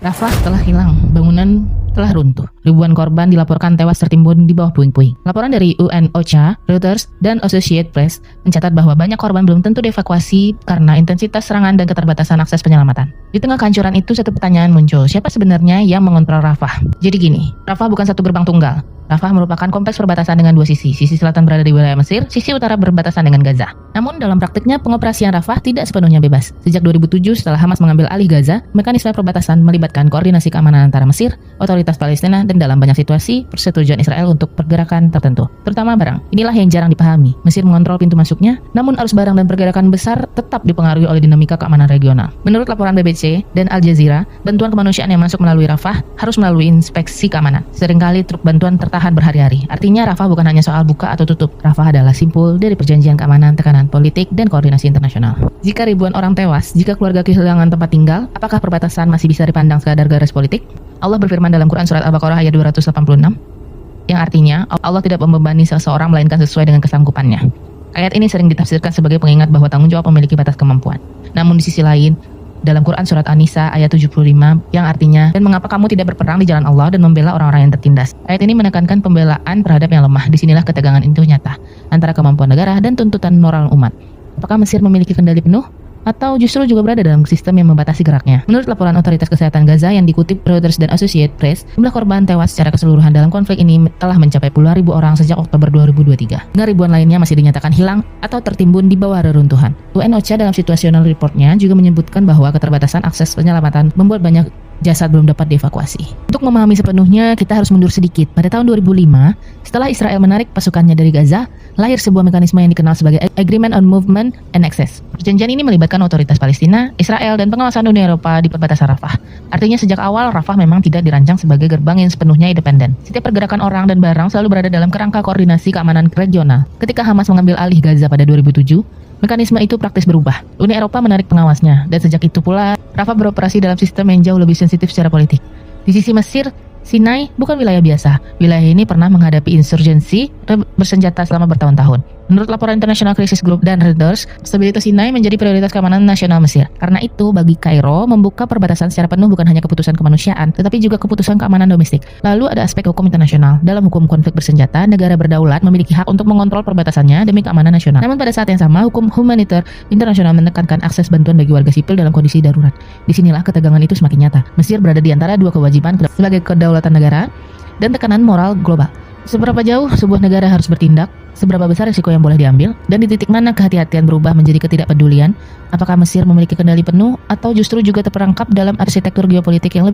Rafah telah hilang, bangunan telah runtuh. Ribuan korban dilaporkan tewas tertimbun di bawah puing-puing. Laporan dari UN-OCHA, Reuters, dan Associated Press mencatat bahwa banyak korban belum tentu dievakuasi karena intensitas serangan dan keterbatasan akses penyelamatan. Di tengah kehancuran itu, satu pertanyaan muncul, siapa sebenarnya yang mengontrol Rafah? Jadi gini, Rafah bukan satu gerbang tunggal. Rafah merupakan kompleks perbatasan dengan dua sisi. Sisi selatan berada di wilayah Mesir, sisi utara berbatasan dengan Gaza. Namun dalam praktiknya pengoperasian Rafah tidak sepenuhnya bebas. Sejak 2007 setelah Hamas mengambil alih Gaza, mekanisme perbatasan melibatkan koordinasi keamanan antara Mesir, otoritas Palestina, dan dalam banyak situasi persetujuan Israel untuk pergerakan tertentu, terutama barang. Inilah yang jarang dipahami. Mesir mengontrol pintu masuknya, namun arus barang dan pergerakan besar tetap dipengaruhi oleh dinamika keamanan regional. Menurut laporan BBC dan Al Jazeera, bantuan kemanusiaan yang masuk melalui Rafah harus melalui inspeksi keamanan. Seringkali truk bantuan tertahan berhari-hari. Artinya Rafah bukan hanya soal buka atau tutup. Rafah adalah simpul dari perjanjian keamanan, tekanan politik, dan koordinasi internasional. Jika ribuan orang tewas, jika keluarga kehilangan tempat tinggal, apakah perbatasan masih bisa dipandang sekadar garis politik? Allah berfirman dalam Quran Surat Al-Baqarah ayat 286, yang artinya Allah tidak membebani seseorang melainkan sesuai dengan kesanggupannya. Ayat ini sering ditafsirkan sebagai pengingat bahwa tanggung jawab memiliki batas kemampuan. Namun di sisi lain, dalam Quran Surat An-Nisa ayat 75 yang artinya, dan mengapa kamu tidak berperang di jalan Allah dan membela orang-orang yang tertindas. Ayat ini menekankan pembelaan terhadap yang lemah. Disinilah ketegangan itu nyata antara kemampuan negara dan tuntutan moral umat. Apakah Mesir memiliki kendali penuh? Atau justru juga berada dalam sistem yang membatasi geraknya? Menurut laporan Otoritas Kesehatan Gaza yang dikutip Reuters dan Associated Press, jumlah korban tewas secara keseluruhan dalam konflik ini telah mencapai puluhan ribu orang sejak Oktober 2023. Hingga ribuan lainnya masih dinyatakan hilang atau tertimbun di bawah reruntuhan. UN-OCHA dalam situational reportnya juga menyebutkan bahwa keterbatasan akses penyelamatan membuat banyak jasad belum dapat dievakuasi. Untuk memahami sepenuhnya, kita harus mundur sedikit. Pada tahun 2005, setelah Israel menarik pasukannya dari Gaza, lahir sebuah mekanisme yang dikenal sebagai Agreement on Movement and Access. Perjanjian ini melibatkan otoritas Palestina, Israel, dan pengawasan Uni Eropa di perbatasan Rafah. Artinya sejak awal, Rafah memang tidak dirancang sebagai gerbang yang sepenuhnya independen. Setiap pergerakan orang dan barang selalu berada dalam kerangka koordinasi keamanan regional. Ketika Hamas mengambil alih Gaza pada 2007, mekanisme itu praktis berubah. Uni Eropa menarik pengawasnya, dan sejak itu pula, Rafah beroperasi dalam sistem yang jauh lebih sensitif secara politik. Di sisi Mesir, Sinai bukan wilayah biasa. Wilayah ini pernah menghadapi insurgensi bersenjata selama bertahun-tahun. Menurut laporan International Crisis Group dan Reuters, stabilitas Sinai menjadi prioritas keamanan nasional Mesir. Karena itu, bagi Kairo, membuka perbatasan secara penuh bukan hanya keputusan kemanusiaan, tetapi juga keputusan keamanan domestik. Lalu ada aspek hukum internasional. Dalam hukum konflik bersenjata, negara berdaulat memiliki hak untuk mengontrol perbatasannya demi keamanan nasional. Namun pada saat yang sama, hukum humaniter internasional menekankan akses bantuan bagi warga sipil dalam kondisi darurat. Disinilah ketegangan itu semakin nyata. Mesir berada di antara dua kewajiban sebagai kedaulatan negara dan tekanan moral global. Seberapa jauh sebuah negara harus bertindak, seberapa besar risiko yang boleh diambil, dan di titik mana kehati-hatian berubah menjadi ketidakpedulian? Apakah Mesir memiliki kendali penuh atau justru juga terperangkap dalam arsitektur geopolitik yang lebih